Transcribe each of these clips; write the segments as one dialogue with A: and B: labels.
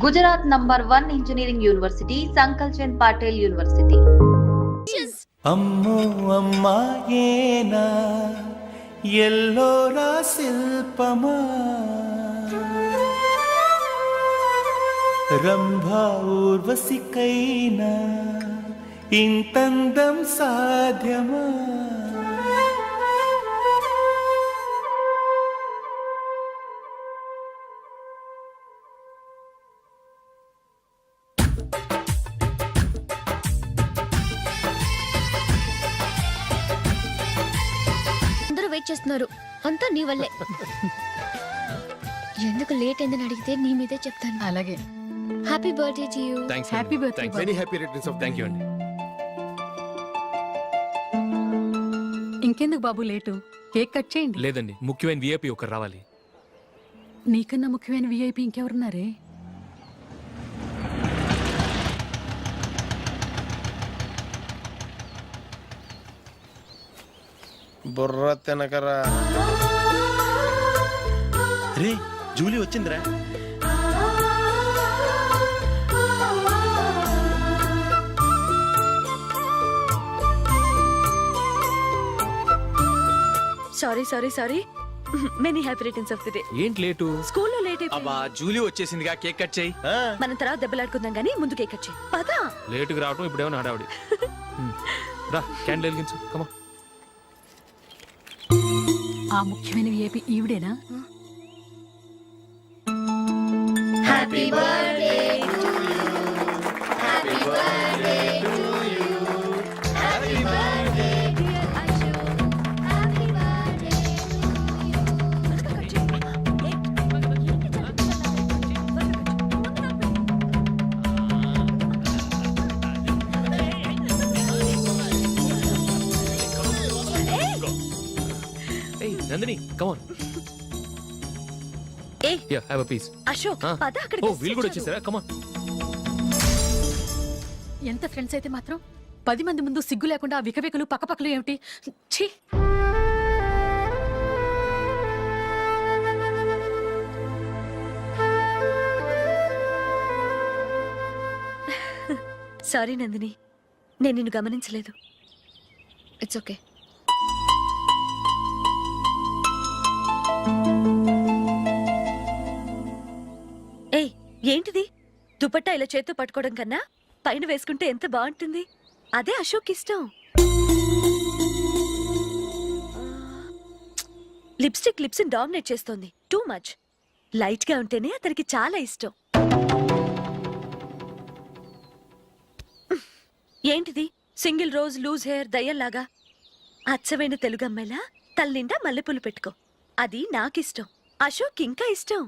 A: Gujarat number 1 engineering university Sankalchand Patil university.
B: అమ్మో అమ్మాయేనా ఎల్లోరా శిల్పమా రంభా ఊర్వశికైనా ఇంతందం సాధ్యమా.
C: Wait చేస్తున్నారు అంతా నీ వల్లే. ఎందుకు లేట్ అయిందని అడిగితే నీ మీదే చెప్తాను.
D: అలాగే.
C: Happy birthday to you.
D: Happy birthday.
E: Very happy returns of thank you అండి.
D: ఇంకెందుకు బాబు లేటు, కేక్ కట్ చేయండి.
E: లేదండి, ముఖ్యమైన విఐపి ఒకరు రావాలి.
D: నీకన్నా ముఖ్యమైన విఐపి ఇంకెవరున్నారే?
F: బుర్ర తినకరా.
G: రే జూలీ వచ్చిందిరా.
H: Sorry many happy returns of the day.
E: ఏంటి లేటు?
H: స్కూల్లో లేట్ అయిపోయింది.
G: అబ్బా జూలీ వచ్చేసిందిగా, కేక్ కట్ చేయి.
H: మనం తర్వాత దెబ్బలాడుకుందాం గానీ ముందు కేక్ కట్ చేయి. పదా
E: లేటుగా రావటం ఇప్పుడేమో హడావుడి. రా క్యాండిల్ వెలిగించు. కమా.
D: ఆ ముఖ్యమైన విఐపి ఈవిడేనా?
C: Happy birthday to you. Happy birthday to you. Happy birthday dear Ashu. Happy birthday
E: ఏయ్ నందిని, కమ్ ఆన్.
H: ఏ
E: యా హావ్ ఎ పీస్.
H: అశోక్ పద అక్కడికి.
E: ఓ వీళ్ళు కూడా వచ్చేసారా? Come on.
D: ఎంత ఫ్రెండ్స్ అయితే మాత్రం 10 మంది ముందు సిగ్గు లేకుండా ఆ వికవికలు పక్కపక్కలు ఏమిటి? ఛీ.
H: సారీ నందిని, నేను నిన్ను గమనించలేదు.
C: It's okay.
H: ఏయ్ ఏంటిది? దుపట్టా ఇలా చేత్తో పట్టుకోవడం కన్నా పైన వేసుకుంటే ఎంత బాగుంటుంది. అదే అశోక్ ఇష్టం. లిప్స్టిక్ లిప్స్ డామినేట్ చేస్తోంది. Too much. లైట్ గా ఉంటేనే అతనికి చాలా ఇష్టం. ఏంటిది? సింగిల్ రోజ్ లూజ్ హెయిర్ దయ్యంలాగా. అచ్చమైన తెలుగు అమ్మాయిలా తల్లిండా మల్లెపూలు పెట్టుకో. అది నాకిష్టం. అశోక్ ఇంకా ఇష్టం.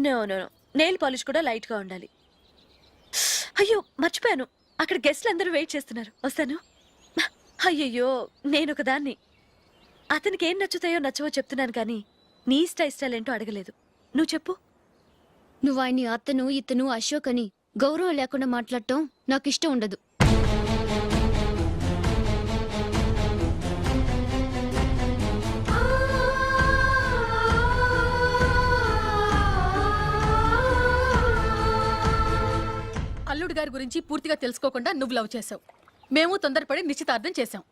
H: No no no, nail polish కూడా లైట్ గా ఉండాలి. అయ్యో మర్చిపోయాను, అక్కడ గెస్ట్లు అందరూ వెయిట్ చేస్తున్నారు. వస్తాను. అయ్యయ్యో నేను ఒకదాన్ని. అతనికి ఏం నచ్చుతాయో నచ్చవో చెప్తున్నాను కానీ నీ ఇష్టాలేంటో అడగలేదు. నువ్వు చెప్పు.
C: నువ్వు ఆయన్ని అతను ఇతను అశోక్ అని గౌరవం లేకుండా మాట్లాడటం నాకు ఇష్టం ఉండదు.
D: అల్లుడు గారి గురించి పూర్తిగా తెలుసుకోకుండా నువ్వు లవ్ చేసావు. మేము తొందరపడి నిశ్చితార్థం చేశాం.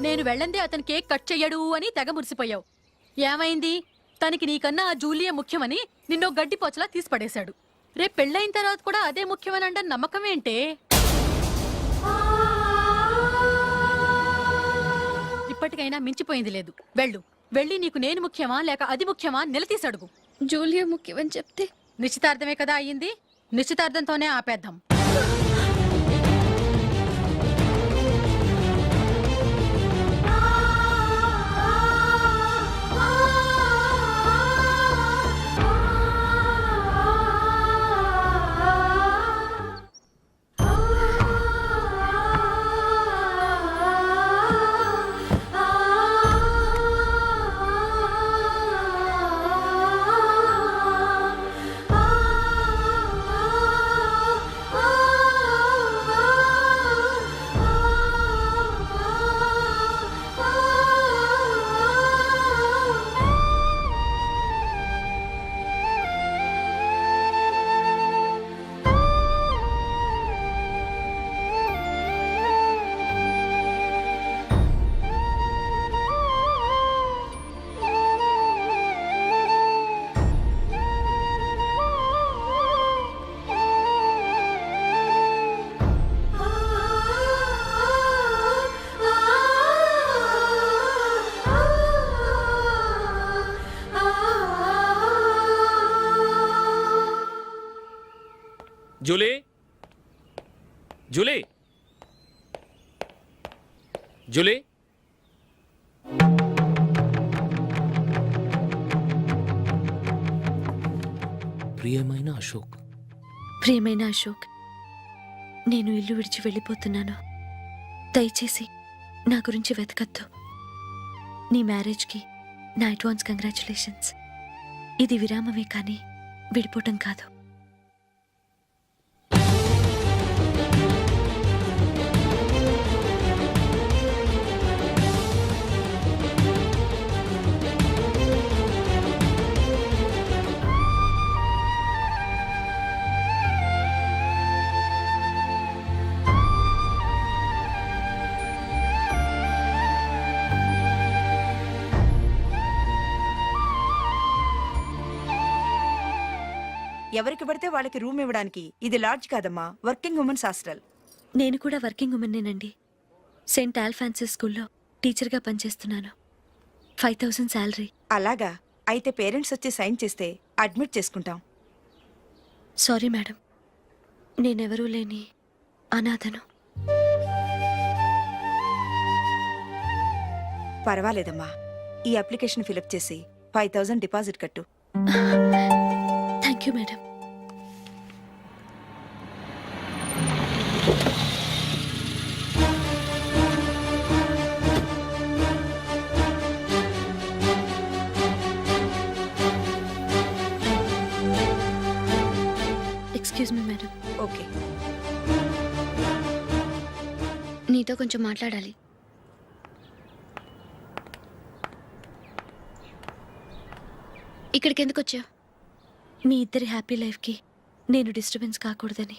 D: నేను వెళ్ళందే అతను కేక్ కట్ చెయ్యడు అని తెగ మురిసిపోయావు. ఏమైంది? తనకి నీకన్నా ఆ జూలియా ముఖ్యమని నిన్నో గడ్డిపోచలా తీసి పడేశాడు. రేపు పెళ్ళైన తర్వాత కూడా అదే ముఖ్యమని అంటే నమ్మకం ఏంటే? ఇప్పటికైనా మించిపోయింది లేదు. వెళ్ళి నీకు నేను ముఖ్యమా లేక అది ముఖ్యమా నిలదీసి అడుగు.
C: జూలియా ముఖ్యమని చెప్తే
D: నిశ్చితార్థమే కదా అయ్యింది. నిశ్చితార్థంతోనే ఆపేద్దాం.
E: జూలీ జూలీ జూలీ ప్రియమైన అశోక్.
H: ప్రియమైన అశోక్, నేను ఇల్లు విడిచి వెళ్ళిపోతున్నాను. దయచేసి నా గురించి వెతకద్దు. నీ మ్యారేజ్కి నా అడ్వాన్స్ కంగ్రాచులేషన్స్. ఇది విరామమే కానీ విడిపోవటం కాదు.
I: ఎవరికి పడితే వాళ్ళకి రూమ్ ఇవ్వడానికి ఇది లాడ్జ్ కాదమ్మా, వర్కింగ్ ఉమెన్స్ హాస్టల్.
H: నేను కూడా వర్కింగ్ ఉమెన్నేనండి. సెయింట్ ఆల్ఫాన్సిస్ స్కూల్లో టీచర్గా పనిచేస్తున్నాను. 5000 శాలరీ.
I: అలాగా, అయితే పేరెంట్స్ వచ్చి సైన్ చేస్తే అడ్మిట్ చేసుకుంటాం.
H: సారీ మేడం, నేనెవరూ లేని అనాథను.
I: పర్వాలేదమ్మా, ఈ అప్లికేషన్ ఫిలప్ చేసి 5000 డిపాజిట్ కట్టు.
H: Thank you madam. Excuse me madam.
I: Okay.
C: నీతో కొంచెం మాట్లాడాలి. ఇక్కడికి ఎందుకు వచ్చావు?
H: మీ ఇద్దరి హ్యాపీ లైఫ్కి నేను డిస్టర్బెన్స్ కాకూడదని.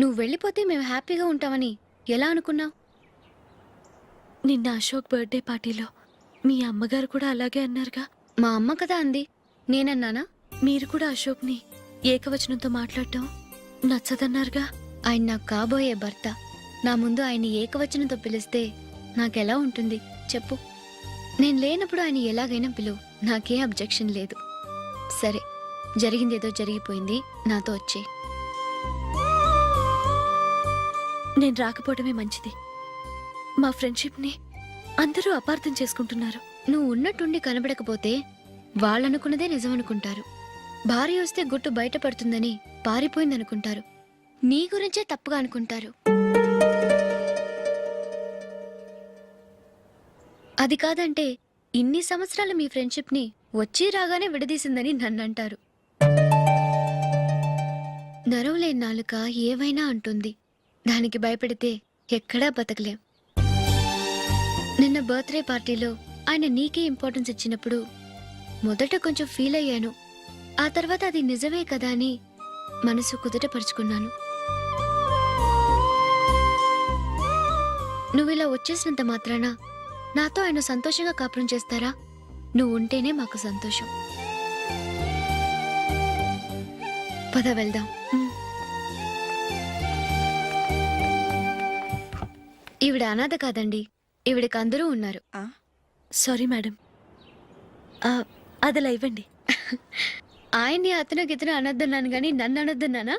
C: నువ్వు వెళ్ళిపోతే మేము హ్యాపీగా ఉంటామని ఎలా అనుకున్నావు?
H: నిన్న అశోక్ బర్త్డే పార్టీలో మీ అమ్మగారు కూడా అలాగే అన్నారుగా.
C: మా అమ్మ కదా అంది, నేనన్నానా?
H: మీరు కూడా అశోక్ని ఏకవచనంతో మాట్లాడటం నచ్చదన్నారుగా.
C: ఆయన నాకు కాబోయే భర్త. నా ముందు ఆయన్ని ఏకవచనంతో పిలిస్తే నాకెలా ఉంటుంది చెప్పు? నేను లేనప్పుడు ఆయన ఎలాగైనా పిలువు, నాకే అబ్జెక్షన్ లేదు. సరే, జరిగిందేదో జరిగిపోయింది, నాతో వచ్చే.
H: నేను రాకపోవడమే మంచిది. మా ఫ్రెండ్షిప్ని అందరూ అపార్థం చేసుకుంటున్నారు.
C: నువ్వు ఉన్నట్టుండి కనబడకపోతే వాళ్ళనుకున్నదే నిజమనుకుంటారు. భార్య వస్తే గుట్టు బయటపడుతుందని పారిపోయిందనుకుంటారు. నీ గురించే తప్పుగా అనుకుంటారు. అది కాదంటే ఇన్ని సంవత్సరాలు మీ ఫ్రెండ్షిప్ని వచ్చి రాగానే విడదీసిందని నన్నంటారు. నరవలేని నాలుక ఏవైనా అంటుంది. దానికి భయపడితే ఎక్కడా బతకలేం. నిన్న బర్త్డే పార్టీలో ఆయన నీకే ఇంపార్టెన్స్ ఇచ్చినప్పుడు మొదట కొంచెం ఫీల్ అయ్యాను. ఆ తర్వాత అది నిజమే కదా అని మనసు కుదుటపరుచుకున్నాను. నువ్విలా వచ్చేసినంత మాత్రాన నాతో ఆయన సంతోషంగా కాపురం చేస్తారా? నువ్వు ఉంటేనే మాకు సంతోషం. పద వెళ్దాం. ఈవిడ అనాథ కాదండి, ఈవిడకి అందరూ ఉన్నారు.
H: సారీ మేడం, అదలా ఇవ్వండి.
C: ఆయన్ని అతను గితను అనొద్దన్నాను గాని నన్ను అనొద్దన్నానా?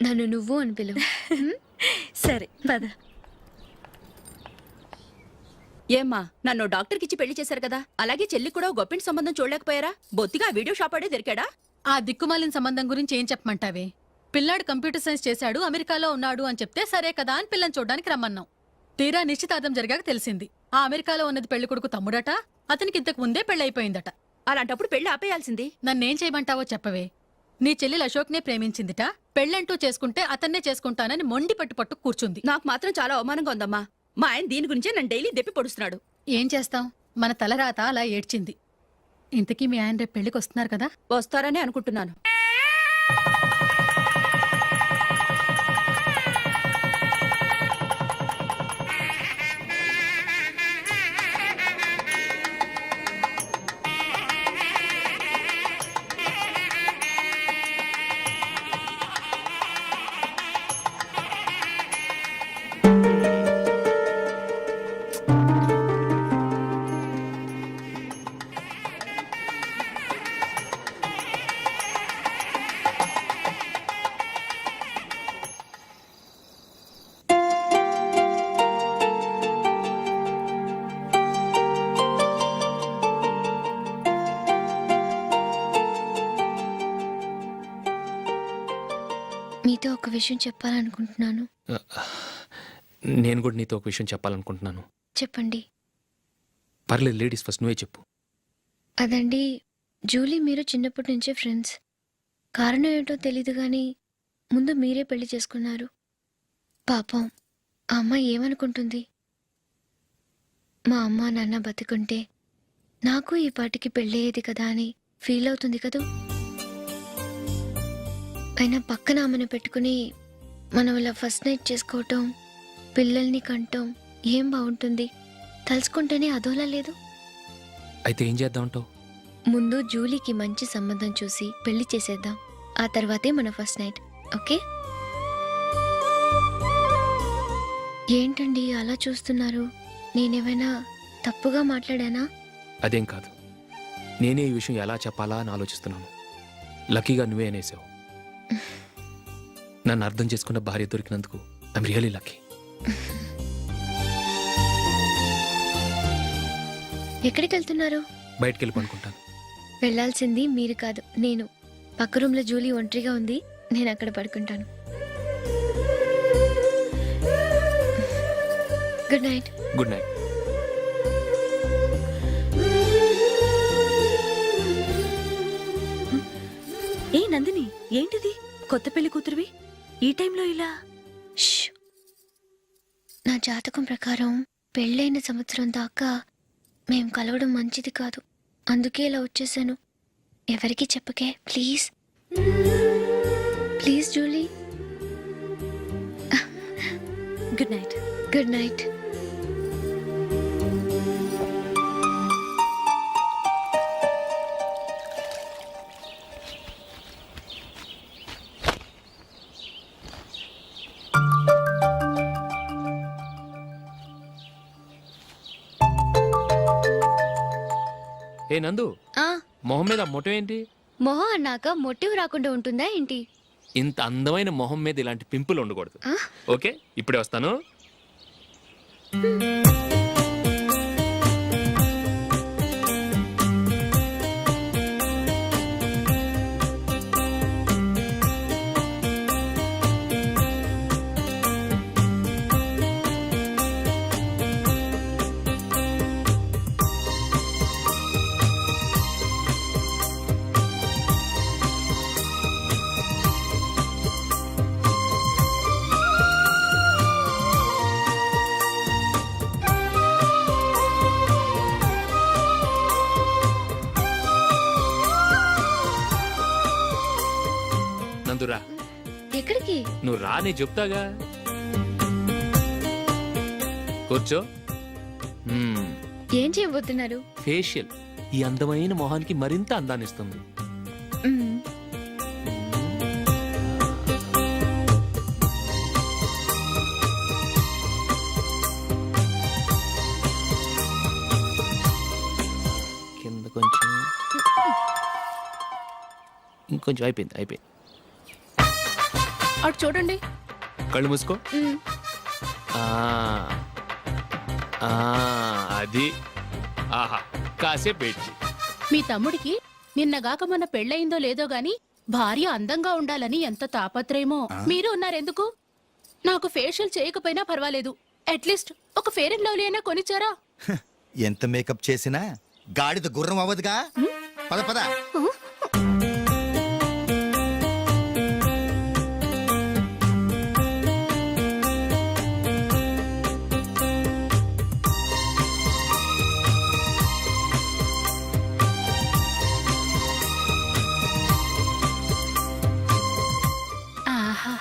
C: నన్ను నువ్వు అని పిలువు.
H: సరే పద.
J: ఏమ్మా, నన్ను డాక్టర్కిచ్చి పెళ్లి చేశారు కదా, అలాగే చెల్లి కూడా గొప్పింటి సంబంధం చూడలేకపోయారా? బొత్తిగా వీడియో షాప్ ఆడే దొరికాడా?
D: ఆ దిక్కుమాలిన సంబంధం గురించి ఏం చెప్పమంటావే? పిల్లాడు కంప్యూటర్ సైన్స్ చేశాడు, అమెరికాలో ఉన్నాడు అని చెప్తే సరే కదా అని పిల్లని చూడడానికి రమ్మన్నాం. తీరా నిశ్చితార్థం జరిగాక తెలిసింది ఆ అమెరికాలో ఉన్నది పెళ్లి కొడుకు తమ్ముడట, అతనికి ఇంతకు ముందే పెళ్ళైపోయిందట.
J: అలాంటప్పుడు పెళ్లి ఆపేయాల్సింది.
D: నన్నేం చేయమంటావో చెప్పవే. నీ చెల్లెలు అశోక్నే ప్రేమించిందిట, పెళ్ళంటూ చేసుకుంటే అతన్నే చేసుకుంటానని మొండి పట్టు కూర్చుంది.
J: నాకు మాత్రం చాలా అవమానంగా ఉందమ్మా. మా ఆయన దీని గురించే నన్ను డైలీ దెప్పి పొడుస్తున్నాడు.
D: ఏం చేస్తాం, మన తలరాత అలా ఏడ్చింది. ఇంతకీ మీ ఆయన రేపు పెళ్లికి వస్తున్నారు కదా?
J: వస్తారని అనుకుంటున్నాను.
C: మీతో ఒక విషయం చెప్పాలనుకుంటున్నాను.
E: నేను కూడా నీతో ఒక విషయం చెప్పాలనుకుంటున్నాను.
C: చెప్పండి.
E: పర్లేదు, లేడీస్ ఫస్ట్, నువ్వే చెప్పు.
C: అదండి, జూలీ మీరు చిన్నప్పటి నుంచే ఫ్రెండ్స్. కారణం ఏంటో తెలీదు కానీ ముందు మీరే పెళ్లి చేసుకున్నారు. పాపం ఆ అమ్మాయి ఏమనుకుంటుంది? మా అమ్మ నాన్న బతికుంటే నాకు ఈ పాటికి పెళ్ళయ్యేది కదా అని ఫీల్ అవుతుంది కదూ. అయినా పక్కన ఆమెను పెట్టుకుని మనం ఇలా ఫస్ట్ నైట్ చేసుకోవటం, పిల్లల్ని కంటం ఏం బాగుంటుంది? తలుచుకుంటేనే అదోలా లేదు.
E: అయితే ఏం చేద్దాం అంటావు?
C: ముందు జూలీకి మంచి సంబంధం చూసి పెళ్లి చేసేద్దాం. ఆ తర్వాతే మన ఫస్ట్ నైట్. ఓకే? ఏంటండి అలా చూస్తున్నారు? నేనేమైనా తప్పుగా మాట్లాడానా?
E: అదేం కాదు, నేనే ఈ విషయం ఎలా చెప్పాలా అని ఆలోచిస్తున్నాను. లక్కీగా నువ్వే అనేసావు. నన్ను అర్థం చేసుకున్న భార్య దొరికినందుకు ఐఎమ్ రియలీ లక్కీ.
C: ఎక్కడికి వెళ్తున్నారు?
E: బయటికి వెళ్ళి పనుకుంటాను.
C: వెళ్ళాల్సింది మీరు కాదు, నేను. పక్క రూమ్లో జూలీ ఒంటరిగా ఉంది, నేను అక్కడ పడుకుంటాను. Good night.
E: Good night.
H: ఏ నందిని, ఏంటిది? కొత్త పెళ్లి కూతురువి ఈ టైంలో ఇలా?
C: ష్. నా జాతకం ప్రకారం పెళ్ళైన సంవత్సరం దాకా మేం కలవడం మంచిది కాదు. అందుకే ఇలా వచ్చేసాను. ఎవరికి చెప్పకే please. Please Julie.
H: Good night.
C: Good night.
E: ఏ నందు,
C: ఆ,
E: మొహం మీద మొటం ఏంటి?
C: మొహం అన్నాక మొటివ్ రాకుండా ఉంటుందా ఏంటి?
E: ఇంత అందమైన మొహం మీద ఇలాంటి పింపుల్ ఉండకూడదు.
C: ఆ?
E: ఓకే, ఇప్పుడే వస్తాను. నందురా,
C: ఎక్కడికి?
E: నువ్వు రా, నేను చెప్తాగా. కూర్చో.
C: ఏం చేయబోతున్నారు?
E: ఫేషియల్ ఈ అందమైన మొహానికి మరింత అందాన్ని ఇస్తుంది.
C: మ్మ్.
E: కింద కొంచెం, ఇంకొంచెం. అయిపోయింది.
J: అటు చూడండి.
E: కళ్ళు మూసుకో.
C: మ్మ్.
E: ఆ, ఆ, అది. ఆహా, కాసేపు పెట్టి.
J: మీ తమ్ముడికి నిన్నగాక మొన్న పెళ్ళయిందో లేదో గాని భార్య అందంగా ఉండాలని ఎంత తాపత్రయమో. మీరు ఉన్నారెందుకు? నాకు ఫేషియల్ చేయకపోయినా పర్వాలేదు, అట్లీస్ట్ ఒక ఫేర్ అండ్ లవ్లీ అయినా కొనిచ్చారా?
K: ఎంత మేకప్ చేసినా గాడిద గుర్రం అవ్వదుగా. పద పద.
J: ఆహా.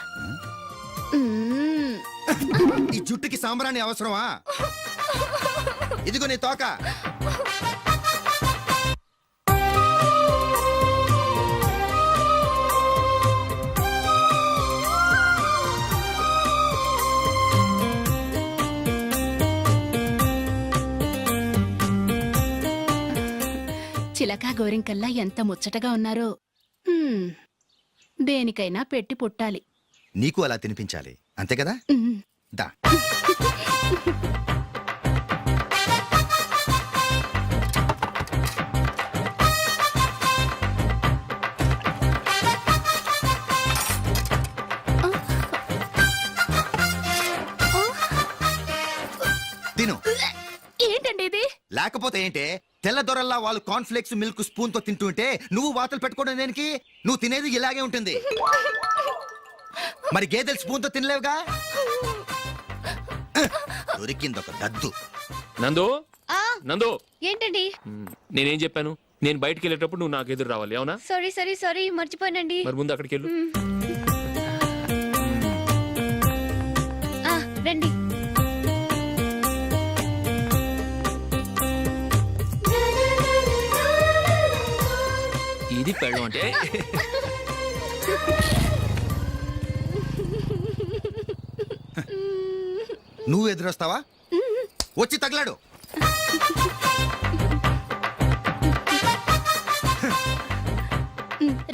K: ఈ జుట్టుకి సాంబ్రాణి అవసరమా? ఇదిగో నీ తోక.
J: చిలకా గోరింకల్లా ఎంత ముచ్చటగా ఉన్నారో. దేనికైనా పెట్టి పుట్టాలి.
K: నీకు అలా తినిపించాలి, అంతే కదా?
J: ఉమ్.
K: దా. లేకపోతే ఏంటే తెల్ల దొరల్లా వాళ్ళు కాన్ఫ్లెక్స్ మిల్క్ స్పూన్ తో తింటుంటే నువ్వు వాతలు పెట్టుకోవడం దేనికి? నువ్వు తినేది ఇలాగే ఉంటుంది. మరి గేదెలు స్పూన్ తో తినలేవుగా. దొరికింది ఒక దద్దు.
E: నందు నందు
C: ఏంటండి?
E: నేనేం చెప్పాను? నేను బయటికి వెళ్ళేటప్పుడు నువ్వు నాకు ఎదురు రావాలి, అవునా?
C: సారీ మర్చిపోయానండి.
E: మరి ముందు అక్కడికి వెళ్ళు.
C: రండి.
E: ఇది పెళ్ళం అంటే.
K: నువ్వు ఎదురొస్తావా? వచ్చి తగలాడు.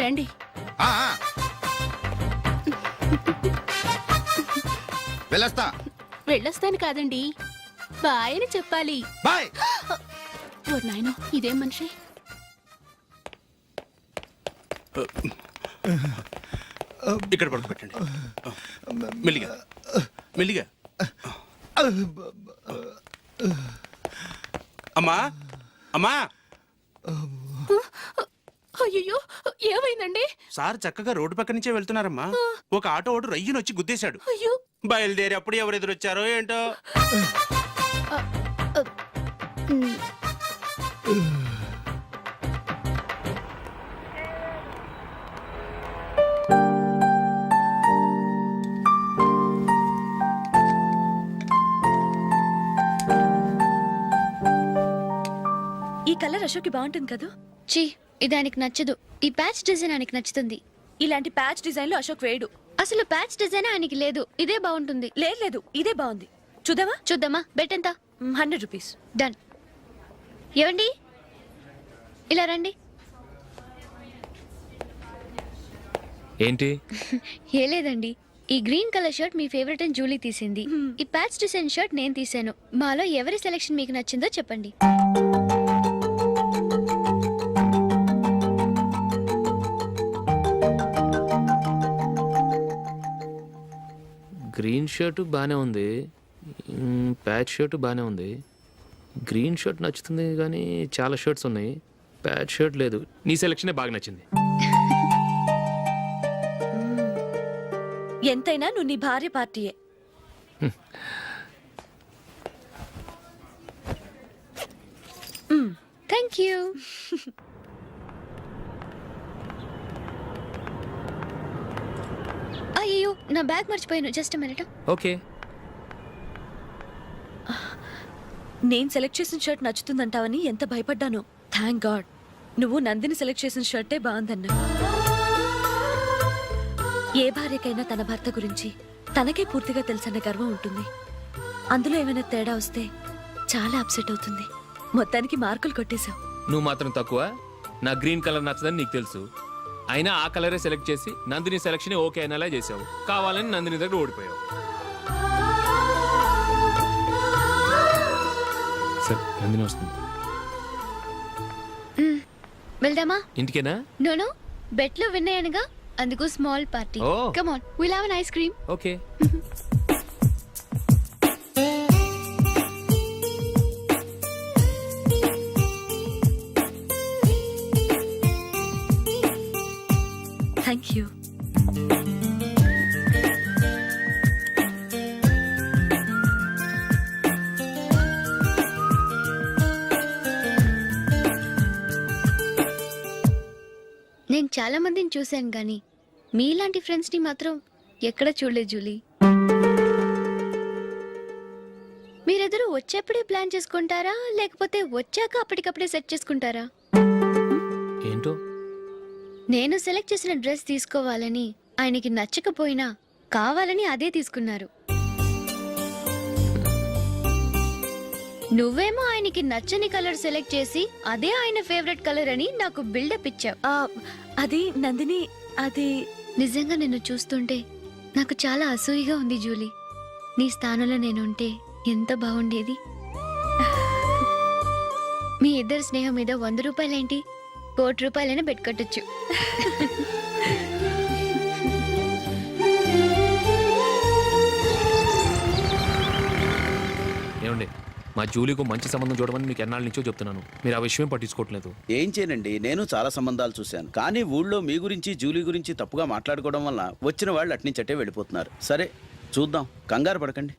J: రండి.
K: ఆ, ఆ. వెళ్ళొస్తా.
J: వెళ్ళొస్తాను కాదండి, బాయ్ అని చెప్పాలి.
K: బాయ్.
J: ఓ నాయనో, ఇదేం మనిషి?
G: ఇక్కడ పడుకోబెట్టండి. మెల్లిగా మెల్లిగా. అమ్మా అమ్మా,
J: అయ్యో, ఏమైందండి?
G: సార్ చక్కగా రోడ్డు పక్క నుంచే వెళ్తున్నారమ్మా. ఒక ఆటో ఓడు రయ్యను వచ్చి గుద్దేశాడు.
J: అయ్యో,
G: బయలుదేరి అప్పుడు ఎవరు ఎదురొచ్చారో ఏంటో.
H: ఈ కలర్ అశోక్కి బాగుంటుంది కదా.
C: చీ, ఇది ఆయనకి నచ్చదు. ఈ ప్యాచ్ డిజైన్ ఆయనకి నచ్చుతుంది.
H: ఇలాంటి ప్యాచ్ డిజైన్ లో అశోక్ వేయడు.
C: అసలు ప్యాచ్ డిజైన్ ఆయనకి లేదు. ఇదే బాగుంటుంది.
H: లేదు, ఇదే బాగుంది. చూద్దామా?
C: బెట్ ఎంత?
H: 100 రూపీస్.
C: డన్. ఏవండి, ఇలా రండి.
E: ఏంటి?
C: ఏ లేదండి, ఈ గ్రీన్ కలర్ షర్ట్ మీ ఫేవరెట్ అని జూలీ తీసింది. ఈ ప్యాచ్ డిజైన్ షర్ట్ నేను తీసాను. మాలో ఎవరి సెలెక్షన్ మీకు నచ్చిందో చెప్పండి.
E: గ్రీన్ షర్ట్ బాగానే ఉంది, ప్యాచ్ షర్ట్ బాగానే ఉంది. గ్రీన్ షర్ట్ నచ్చుతుంది కానీ చాలా షర్ట్స్ ఉన్నాయి, ప్యాచ్ షర్ట్ లేదు. నీ సెలెక్షనే బాగా నచ్చింది.
H: ఎంతైనా నువ్వు నీ భార్య పార్టీయే.
C: Thank you. అయ్యో, నా బ్యాగ్ మర్చిపోయాను. Just minute.
E: ఓకే.
H: నేను సెలెక్ట్ చేసిన షర్ట్ నచ్చుతుందంటావని ఎంత భయపడ్డాను. థ్యాంక్ గాడ్ నువ్వు నందిని సెలెక్ట్ చేసిన షర్టే బాగుందన్నా. ఏ భార్యకైనా తన భర్త గురించి తనకే పూర్తిగా తెలుసన్న గర్వం ఉంటుంది. అందులో ఏమైనా తేడా వస్తే చాలా అప్సెట్ అవుతుంది. మొత్తానికి మార్కులు కొట్టేశావు.
E: నువ్వు మాత్రం తక్కువ. నా గ్రీన్ కలర్ నచ్చదని నీకు తెలుసు, అయినా ఆ కలరే సెలెక్ట్ చేసి నందిని సెలెక్షన్ ఓకే అయినలా చేసావు. కావాలని నందిని దగ్గర ఓడిపోయావు. సరే, నందిని వస్తుంది.
C: వెళ్దామా?
E: ఇంటికేనా?
C: నో, బెట్ లో విన్ అయ్యానుగా, అందుకు small party.
E: Oh.
C: Come on, will have an ice cream.
E: Okay.
H: Thank you.
C: నేను చాలా మందిని చూశాను కానీ మీలాంటి ఫ్రెండ్స్ ని మాత్రం ఎక్కడ చూడలేదు జూలీ. మీరెదరూ వచ్చేప్పుడే ప్లాన్ చేసుకుంటారా, లేకపోతే వచ్చాక అప్పటికప్పుడే సెట్ చేసుకుంటారా?
E: ఏంటో?
C: నేను సెలెక్ట్ చేసిన డ్రెస్ తీసుకోవాలని ఆయనకి నచ్చకపోయినా కావాలని అదే తీసుకున్నారు. నువ్వేమో ఆయనకి నచ్చని కలర్ సెలెక్ట్ చేసి అదే ఆయన ఫేవరెట్ కలర్ అని నాకు బిల్డప్ ఇచ్చావు.
H: అది నందిని, అది
C: నిజంగా నిన్ను చూస్తుంటే నాకు చాలా అసూయగా ఉంది జూలీ. నీ స్థానంలో నేనుంటే ఎంత బాగుండేది. మీ ఇద్దరు స్నేహం మీద 100 రూపాయలేంటి, 1 కోటి రూపాయలైనా పెట్టుకట్టొచ్చు.
E: ఏమండి, మా జూలీకు మంచి సంబంధం చూడమని మీకు ఎన్నాళ్ళ నుంచో చెప్తున్నాను, మీరు ఆ విషయం పట్టించుకోవట్లేదు.
L: ఏం చేయనండి, నేను చాలా సంబంధాలు చూశాను. కానీ ఊళ్ళో మీ గురించి జూలీ గురించి తప్పుగా మాట్లాడుకోవడం వల్ల వచ్చిన వాళ్ళు అట్నుంచటే వెళ్ళిపోతున్నారు. సరే చూద్దాం, కంగారు పడకండి.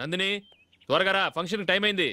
E: నందిని త్వరగా రా, ఫంక్షన్ టైం అయింది.